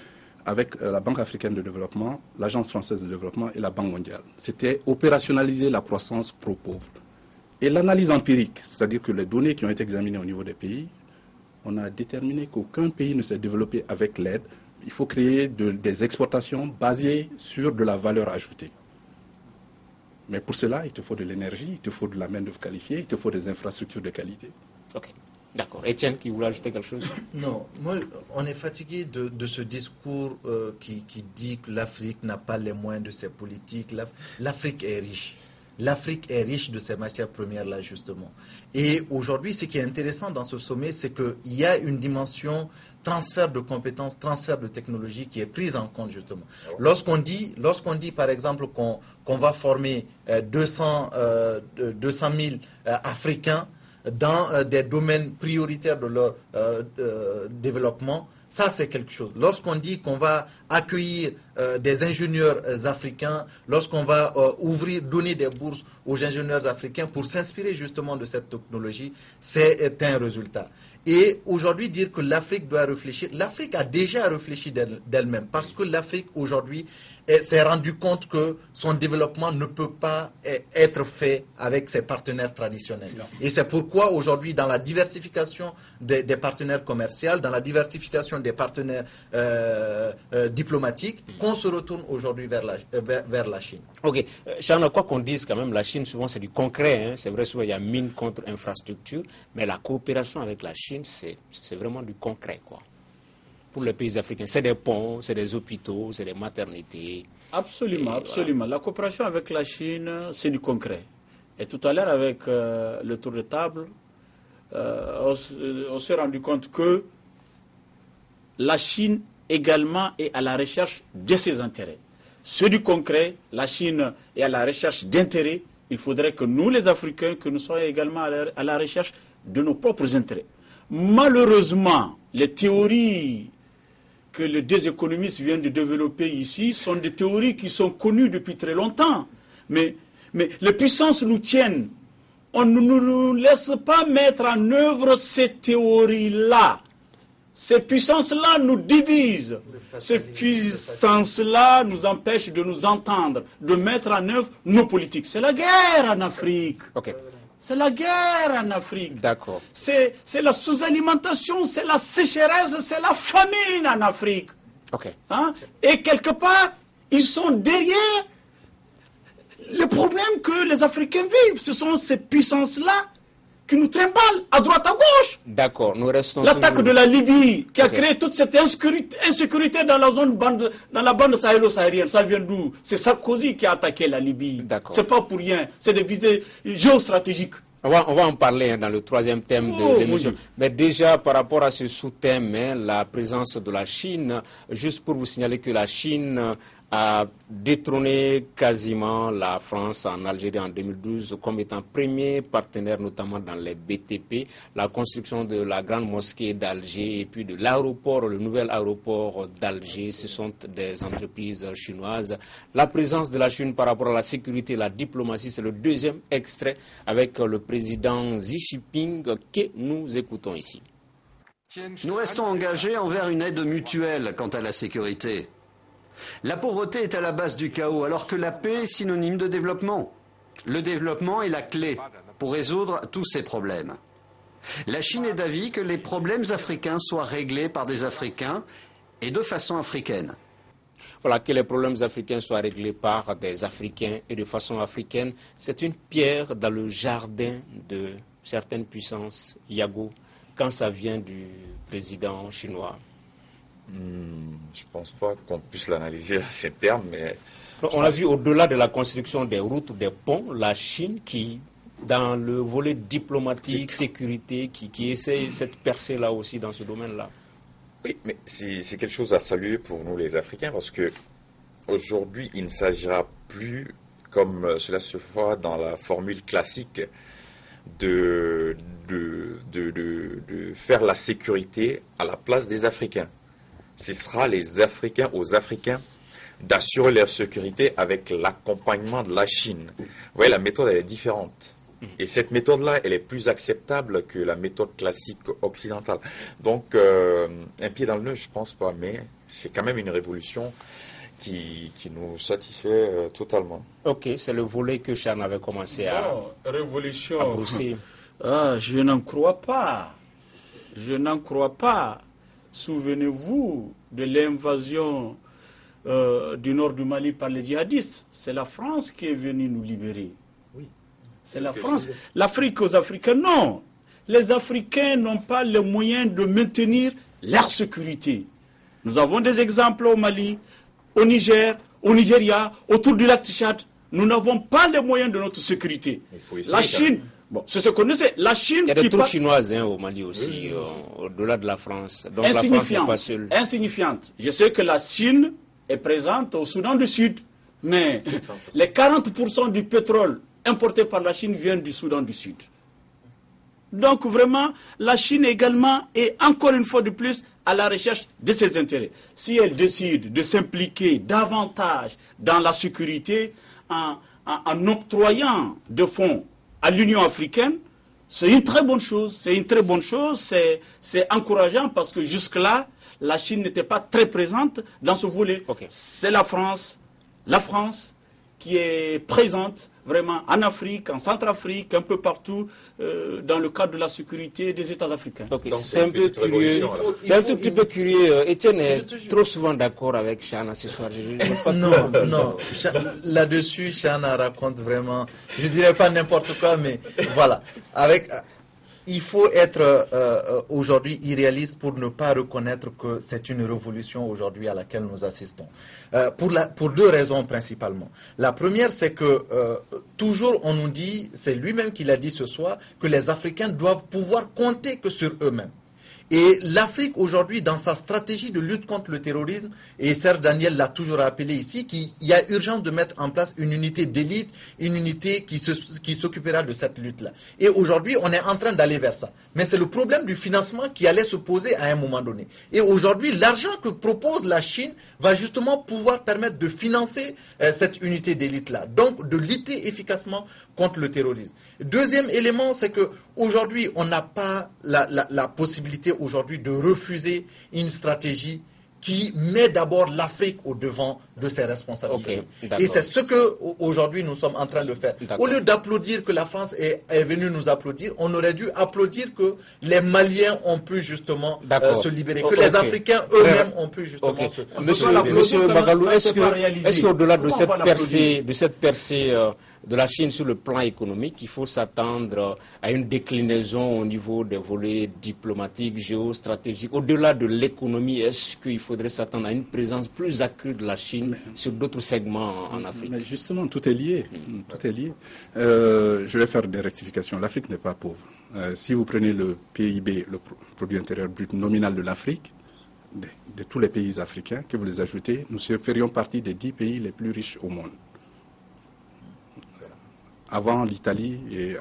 F: avec la Banque africaine de développement, l'Agence française de développement et la Banque mondiale. C'était opérationnaliser la croissance pro-pauvre. Et l'analyse empirique, c'est-à-dire que les données qui ont été examinées au niveau des pays, on a déterminé qu'aucun pays ne s'est développé avec l'aide. Il faut créer des exportations basées sur de la valeur ajoutée. Mais pour cela, il te faut de l'énergie, il te faut de la main-d'œuvre qualifiée, il te faut des infrastructures de qualité.
A: Ok, d'accord. Étienne, qui voulait ajouter quelque chose?
D: Non, moi, on est fatigué de ce discours qui dit que l'Afrique n'a pas les moyens de ses politiques. L'Afrique est riche. L'Afrique est riche de ces matières premières-là, justement. Et aujourd'hui, ce qui est intéressant dans ce sommet, c'est qu'il y a une dimension transfert de compétences, transfert de technologies qui est prise en compte, justement. Lorsqu'on dit par exemple, qu'on va former 200 000 Africains dans des domaines prioritaires de leur développement, ça, c'est quelque chose. Lorsqu'on dit qu'on va accueillir des ingénieurs africains, lorsqu'on va donner des bourses aux ingénieurs africains pour s'inspirer justement de cette technologie, c'est un résultat. Et aujourd'hui, dire que l'Afrique doit réfléchir, l'Afrique a déjà réfléchi d'elle-même, parce que l'Afrique aujourd'hui s'est rendu compte que son développement ne peut pas être fait avec ses partenaires traditionnels. Non. Et c'est pourquoi aujourd'hui, dans la diversification des partenaires commerciaux, dans la diversification des partenaires diplomatiques, qu'on se retourne aujourd'hui vers la Chine.
A: Ok. Chana, quoi qu'on dise quand même, la Chine, souvent, c'est du concret. Hein. C'est vrai, souvent, il y a mine contre infrastructure, mais la coopération avec la Chine, c'est vraiment du concret, quoi. Pour les pays africains, c'est des ponts, c'est des hôpitaux, c'est des maternités.
E: Absolument, absolument. Voilà. La coopération avec la Chine, c'est du concret. Et tout à l'heure, avec le tour de table, on s'est rendu compte que la Chine également est à la recherche de ses intérêts. C'est du concret, la Chine est à la recherche d'intérêts. Il faudrait que nous, les Africains, que nous soyons également à la recherche de nos propres intérêts. Malheureusement, les théories que les deux économistes viennent de développer ici sont des théories qui sont connues depuis très longtemps. Mais les puissances nous tiennent. On ne nous laisse pas mettre en œuvre ces théories-là. Ces puissances-là nous divisent. Ces puissances-là nous empêchent de nous entendre, de mettre en œuvre nos politiques. C'est la guerre en Afrique.
A: Okay.
E: C'est la guerre en Afrique.
A: D'accord.
E: C'est la sous-alimentation, c'est la sécheresse, c'est la famine en Afrique.
A: Okay.
E: Hein? Et quelque part, ils sont derrière le problème que les Africains vivent. Ce sont ces puissances-là qui nous trimballent à droite, à gauche.
A: D'accord, nous restons...
E: L'attaque de la Libye, qui a créé toute cette insécurité dans la bande sahélo-saharienne, ça vient d'où? C'est Sarkozy qui a attaqué la Libye.
A: D'accord.
E: C'est pas pour rien, c'est des visées géostratégiques.
A: On va en parler dans le troisième thème de l'émission. Mais déjà, par rapport à ce sous-thème, la présence de la Chine, juste pour vous signaler que la Chine a détrôné quasiment la France en Algérie en 2012 comme étant premier partenaire, notamment dans les BTP, la construction de la grande mosquée d'Alger et puis de l'aéroport, le nouvel aéroport d'Alger. Ce sont des entreprises chinoises. La présence de la Chine par rapport à la sécurité et la diplomatie, c'est le deuxième extrait avec le président Xi Jinping que nous écoutons ici.
H: Nous restons engagés envers une aide mutuelle quant à la sécurité. La pauvreté est à la base du chaos, alors que la paix est synonyme de développement. Le développement est la clé pour résoudre tous ces problèmes. La Chine est d'avis que les problèmes africains soient réglés par des Africains et de façon africaine.
A: Voilà, que les problèmes africains soient réglés par des Africains et de façon africaine. C'est une pierre dans le jardin de certaines puissances, Yago, quand ça vient du président chinois.
G: Je ne pense pas qu'on puisse l'analyser à ces termes, mais...
A: On a vu au-delà de la construction des routes, des ponts, la Chine qui, dans le volet diplomatique, sécurité, qui essaie cette percée-là aussi dans ce domaine-là.
G: Oui, mais c'est quelque chose à saluer pour nous les Africains, parce que aujourd'hui, il ne s'agira plus, comme cela se voit dans la formule classique, de faire la sécurité à la place des Africains. Ce sera les Africains aux Africains d'assurer leur sécurité avec l'accompagnement de la Chine. Vous voyez, la méthode elle est différente. Et cette méthode-là, elle est plus acceptable que la méthode classique occidentale. Donc, un pied dans le nez, je ne pense pas, mais c'est quand même une révolution qui nous satisfait totalement.
A: Ok, c'est le volet que Chan avait commencé à brousser.
E: Je n'en crois pas. Je n'en crois pas. Souvenez-vous de l'invasion du nord du Mali par les djihadistes. C'est la France qui est venue nous libérer. Oui. C'est la France. L'Afrique aux Africains, non. Les Africains n'ont pas les moyens de maintenir leur sécurité. Nous avons des exemples au Mali, au Niger, au Nigeria, autour du lac Tchad. Nous n'avons pas les moyens de notre sécurité. La Chine... Bon, c'est ce qu'on sait. La Chine.
A: Il y a des troupes chinoises au Mali aussi, au-delà de la France. Donc la France n'est pas seule.
E: Insignifiante. Je sais que la Chine est présente au Soudan du Sud, mais les 40% du pétrole importé par la Chine viennent du Soudan du Sud. Donc vraiment, la Chine également est encore une fois de plus à la recherche de ses intérêts. Si elle décide de s'impliquer davantage dans la sécurité en octroyant de fonds à l'Union africaine, c'est une très bonne chose. C'est une très bonne chose. C'est encourageant parce que jusque-là, la Chine n'était pas très présente dans ce volet. Okay. C'est la France qui est présente vraiment en Afrique, en Centrafrique, un peu partout dans le cadre de la sécurité des États africains.
A: Okay. C'est un peu curieux. C'est un tout petit peu curieux. Étienne est trop souvent d'accord avec Chana ce soir.
D: Non. Là-dessus, Chana raconte vraiment, je dirais pas n'importe quoi, mais voilà. Il faut être aujourd'hui irréaliste pour ne pas reconnaître que c'est une révolution aujourd'hui à laquelle nous assistons. Pour deux raisons principalement. La première, c'est que toujours on nous dit, c'est lui-même qui l'a dit ce soir, que les Africains doivent pouvoir compter que sur eux-mêmes. Et l'Afrique aujourd'hui, dans sa stratégie de lutte contre le terrorisme, et Serge Daniel l'a toujours rappelé ici, qu'il y a urgence de mettre en place une unité d'élite, une unité qui s'occupera de cette lutte-là. Et aujourd'hui, on est en train d'aller vers ça. Mais c'est le problème du financement qui allait se poser à un moment donné. Et aujourd'hui, l'argent que propose la Chine va justement pouvoir permettre de financer cette unité d'élite-là. Donc, de lutter efficacement contre le terrorisme. Deuxième élément, c'est que aujourd'hui, on n'a pas la possibilité aujourd'hui de refuser une stratégie qui met d'abord l'Afrique au devant de ses responsabilités. Et c'est ce que aujourd'hui nous sommes en train de faire. Au lieu d'applaudir que la France est venue nous applaudir, on aurait dû applaudir que les Maliens ont pu justement se libérer, que les Africains eux-mêmes ont pu justement se libérer.
A: Monsieur Magalou, est-ce qu'au-delà de cette percée de la Chine sur le plan économique, il faut s'attendre à une déclinaison au niveau des volets diplomatiques, géostratégiques. Au-delà de l'économie, est-ce qu'il faudrait s'attendre à une présence plus accrue de la Chine sur d'autres segments en Afrique?
F: Mais justement, tout est lié. Tout est lié. Je vais faire des rectifications. L'Afrique n'est pas pauvre. Si vous prenez le PIB, le produit intérieur brut nominal de l'Afrique, de tous les pays africains, que vous les ajoutez, nous ferions partie des 10 pays les plus riches au monde. Avant l'Italie et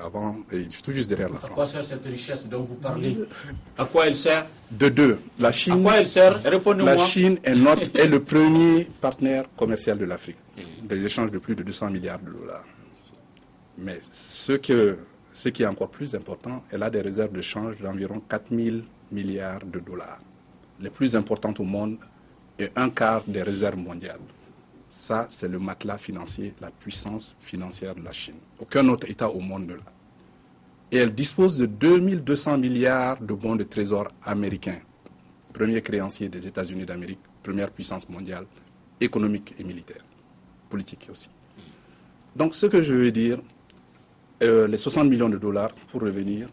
F: tout juste derrière la France.
E: À quoi sert cette richesse dont vous parlez? À quoi elle sert?
F: De deux. La Chine,
E: à quoi elle sert? Répondez-moi.
F: La Chine est le premier partenaire commercial de l'Afrique. Des échanges de plus de 200 milliards de dollars. Mais ce qui est encore plus important, elle a des réserves de change d'environ 4 000 milliards de dollars. Les plus importantes au monde et un quart des réserves mondiales. Ça, c'est le matelas financier, la puissance financière de la Chine. Aucun autre État au monde ne l'a. Et elle dispose de 2200 milliards de bons de trésor américains. Premier créancier des États-Unis d'Amérique, première puissance mondiale, économique et militaire, politique aussi. Donc, ce que je veux dire, les 60 millions de dollars, pour revenir,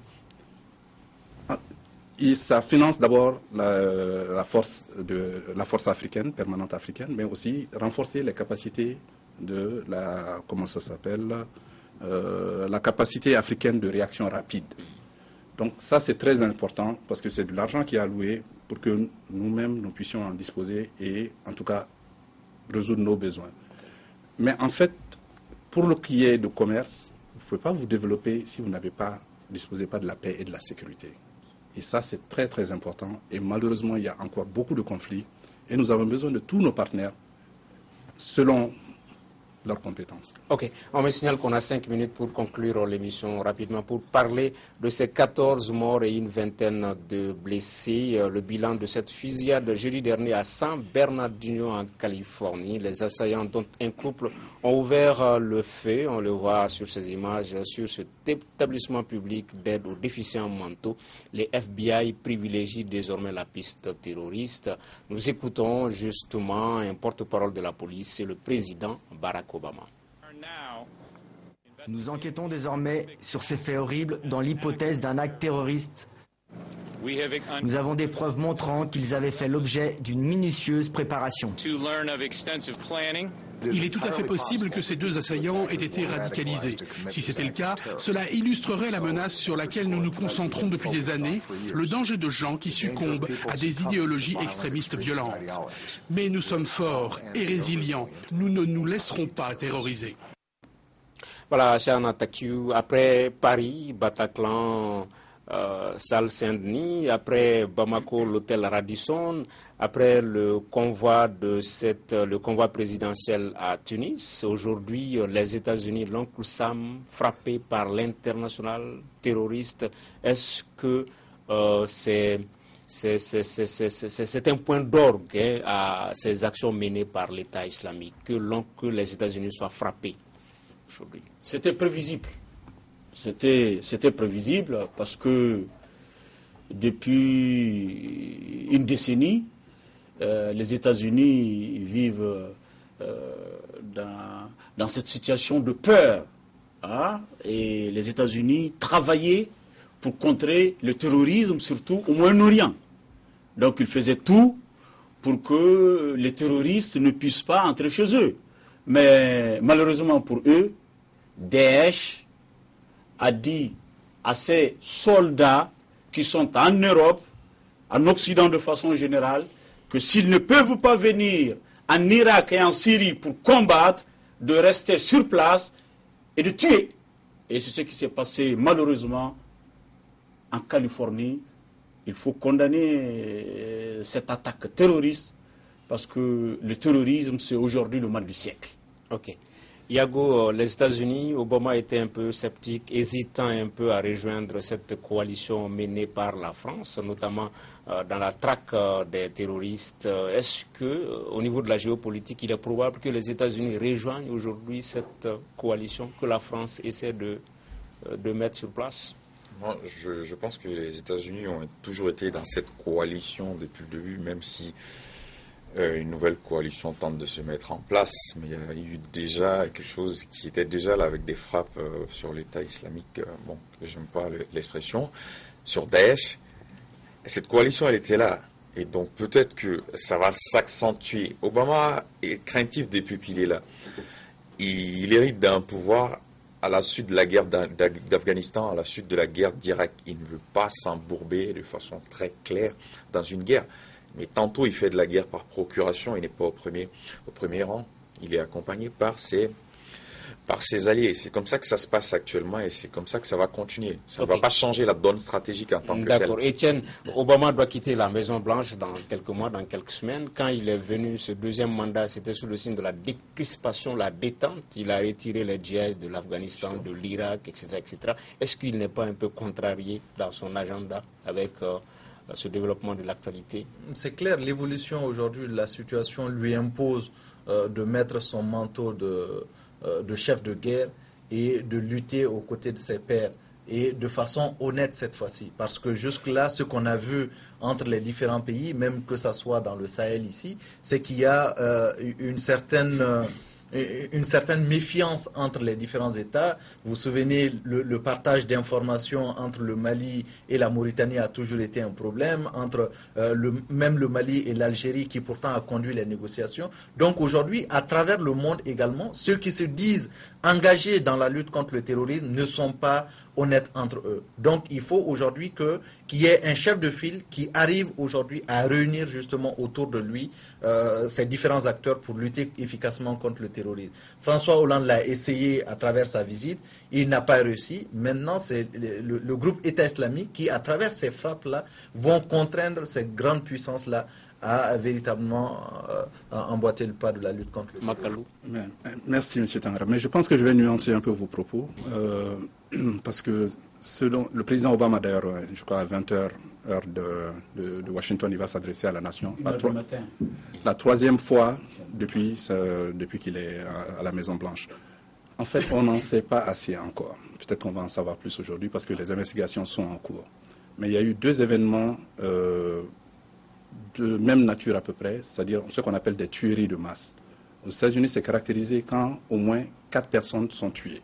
F: ça finance d'abord la force africaine, permanente africaine, mais aussi renforcer les capacités de la capacité africaine de réaction rapide. Donc ça, c'est très important parce que c'est de l'argent qui est alloué pour que nous-mêmes, nous puissions en disposer et, en tout cas, résoudre nos besoins. Mais en fait, pour le qui est de commerce, vous ne pouvez pas vous développer si vous ne disposez pas de la paix et de la sécurité. Et ça, c'est très, très important. Et malheureusement, il y a encore beaucoup de conflits. Et nous avons besoin de tous nos partenaires selon leurs compétences.
A: Ok, on me signale qu'on a 5 minutes pour conclure l'émission rapidement, pour parler de ces 14 morts et une vingtaine de blessés. Le bilan de cette fusillade jeudi dernier à San Bernardino en Californie. Les assaillants, dont un couple, ont ouvert le feu. On le voit sur ces images, sur cet établissement public d'aide aux déficients mentaux. Les FBI privilégient désormais la piste terroriste. Nous écoutons justement un porte-parole de la police, c'est le président Barack Obama.
J: Nous enquêtons désormais sur ces faits horribles dans l'hypothèse d'un acte terroriste. Nous avons des preuves montrant qu'ils avaient fait l'objet d'une minutieuse préparation.
K: Il est tout à fait possible que ces deux assaillants aient été radicalisés. Si c'était le cas, cela illustrerait la menace sur laquelle nous nous concentrons depuis des années, le danger de gens qui succombent à des idéologies extrémistes violentes. Mais nous sommes forts et résilients. Nous ne nous laisserons pas terroriser.
A: Voilà, Chana Takiou, après Paris, Bataclan, Salle Saint-Denis, après Bamako, l'hôtel Radisson, après le convoi présidentiel à Tunis. Aujourd'hui, les États-Unis, l'oncle Sam, frappé par l'international terroriste. Est-ce que c'est un point d'orgue à ces actions menées par l'État islamique, que les États-Unis soient frappés aujourd'hui?
E: C'était prévisible. C'était prévisible parce que depuis une décennie, les États-Unis vivent dans cette situation de peur. Hein, et les États-Unis travaillaient pour contrer le terrorisme, surtout au Moyen-Orient. Donc ils faisaient tout pour que les terroristes ne puissent pas entrer chez eux. Mais malheureusement pour eux, Daesh a dit à ces soldats qui sont en Europe, en Occident de façon générale, que s'ils ne peuvent pas venir en Irak et en Syrie pour combattre, de rester sur place et de tuer. Et c'est ce qui s'est passé malheureusement en Californie. Il faut condamner cette attaque terroriste parce que le terrorisme, c'est aujourd'hui le mal du siècle.
A: Ok. Yago, les États-Unis, Obama était un peu sceptique, hésitant un peu à rejoindre cette coalition menée par la France, notamment dans la traque des terroristes. Est-ce que, au niveau de la géopolitique, il est probable que les États-Unis rejoignent aujourd'hui cette coalition que la France essaie de mettre sur place?
G: Moi, je pense que les États-Unis ont toujours été dans cette coalition depuis le début, même si une nouvelle coalition tente de se mettre en place, mais il y a eu déjà quelque chose qui était déjà là avec des frappes sur l'État islamique, bon, j'aime pas l'expression, sur Daesh. Et cette coalition, elle était là. Et donc peut-être que ça va s'accentuer. Obama est craintif depuis qu'il est là. Il hérite d'un pouvoir à la suite de la guerre d'Afghanistan, à la suite de la guerre d'Irak. Il ne veut pas s'embourber de façon très claire dans une guerre. Mais tantôt, il fait de la guerre par procuration, il n'est pas au premier rang. Il est accompagné par ses alliés. C'est comme ça que ça se passe actuellement et c'est comme ça que ça va continuer. Ça ne va pas changer la donne stratégique en tant que telle.
A: D'accord. Etienne, Obama doit quitter la Maison-Blanche dans quelques mois, dans quelques semaines. Quand il est venu, ce deuxième mandat, c'était sous le signe de la décrispation, la détente. Il a retiré les djihadistes de l'Afghanistan, de l'Irak, etc., etc. Est-ce qu'il n'est pas un peu contrarié dans son agenda avec ce développement de l'actualité?
D: C'est clair, l'évolution aujourd'hui de la situation lui impose de mettre son manteau de chef de guerre et de lutter aux côtés de ses pairs et de façon honnête cette fois-ci. Parce que jusque-là, ce qu'on a vu entre les différents pays, même que ce soit dans le Sahel ici, c'est qu'il y a une certaine méfiance entre les différents États. Vous vous souvenez, le partage d'informations entre le Mali et la Mauritanie a toujours été un problème, entre même le Mali et l'Algérie qui pourtant a conduit les négociations. Donc aujourd'hui, à travers le monde également, ceux qui se disent engagés dans la lutte contre le terrorisme ne sont pas honnêtes entre eux. Donc il faut aujourd'hui qu'il y ait un chef de file qui arrive aujourd'hui à réunir justement autour de lui ces différents acteurs pour lutter efficacement contre le terrorisme. François Hollande l'a essayé à travers sa visite, il n'a pas réussi. Maintenant, c'est le groupe État islamique qui, à travers ces frappes-là, vont contraindre ces grandes puissances-là à véritablement emboîter le pas de la lutte contre le terrorisme.
F: Merci, M. Tangara. Mais je pense que je vais nuancer un peu vos propos, parce que le président Obama, d'ailleurs, je crois à 20h, heure de Washington, il va s'adresser à la nation. La troisième fois depuis qu'il est à la Maison-Blanche. En fait, on n'en sait pas assez encore. Peut-être qu'on va en savoir plus aujourd'hui parce que les investigations sont en cours. Mais il y a eu 2 événements de même nature à peu près, c'est-à-dire ce qu'on appelle des tueries de masse. Aux États-Unis, c'est caractérisé quand au moins 4 personnes sont tuées.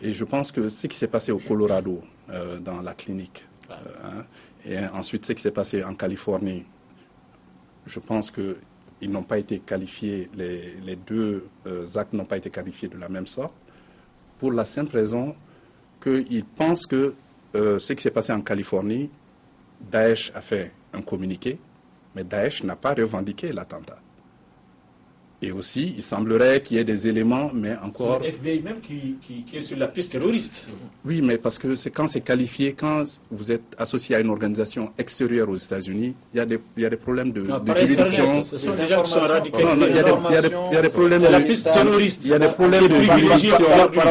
F: Et je pense que ce qui s'est passé au Colorado, dans la clinique, et ensuite ce qui s'est passé en Californie, je pense qu'ils n'ont pas été qualifiés, les 2 actes n'ont pas été qualifiés de la même sorte, pour la simple raison qu'ils pensent que ce qui s'est passé en Californie, Daesh a fait un communiqué, mais Daesh n'a pas revendiqué l'attentat. Et aussi, il semblerait qu'il y ait des éléments, mais encore...
E: C'est le FBI même qui est sur la piste terroriste.
F: Oui, mais parce que quand c'est qualifié, quand vous êtes associé à une organisation extérieure aux États-Unis, il y a des problès de juridiction.
E: Ce sont des gens qui sont radicalisés.
F: Il y a des problèmes
E: c'est la piste terroriste.
F: Il y a des problèmes de juridiction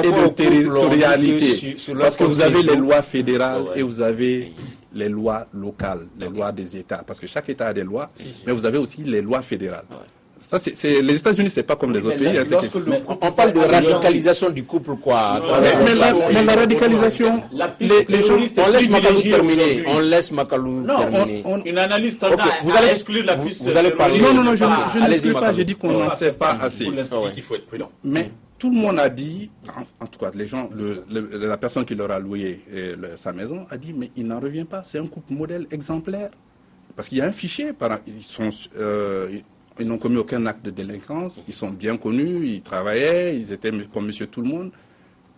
F: et de territorialité. Parce que vous avez les lois fédérales et vous avez les lois locales, les lois des États. Parce que chaque État a des lois, mais vous avez aussi les lois fédérales. Ça, les États-Unis, c'est pas comme les autres pays.
A: On parle de radicalisation du couple, quoi.
F: Mais la radicalisation,
E: les juristes,
A: on laisse Makalou terminer. On laisse Makalou terminer.
E: Une analyse tendance à exclure la piste.
F: Vous allez parler. Non, je ne sais pas. J'ai dit qu'on n'en sait pas assez.
E: Il faut être prudent.
F: Mais tout le monde a dit, en tout cas, les gens, la personne qui leur a loué sa maison a dit, mais il n'en revient pas. C'est un couple modèle exemplaire. Parce qu'il y a un fichier. Ils n'ont commis aucun acte de délinquance, ils sont bien connus, ils travaillaient, ils étaient comme monsieur tout le monde.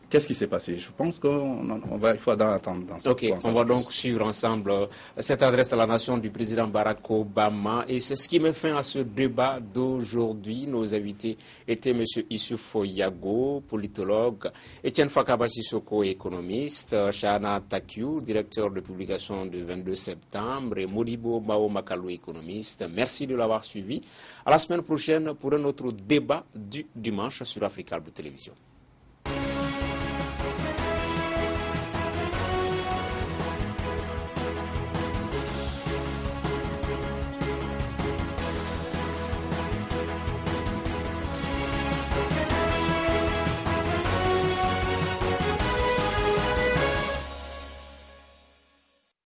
F: Qu'est-ce qui s'est passé? Je pense qu'il faudra attendre dans cette
A: on va donc suivre ensemble cette adresse à la nation du président Barack Obama. Et c'est ce qui met fin à ce débat d'aujourd'hui. Nos invités étaient M. Issoufou Yago, politologue, Etienne Fakaba Sissoko, économiste, Shana Takiou, directeur de publication du 22 septembre, et Modibo Mao Makalou, économiste. Merci de l'avoir suivi. À la semaine prochaine pour un autre débat du dimanche sur Africa Télévision.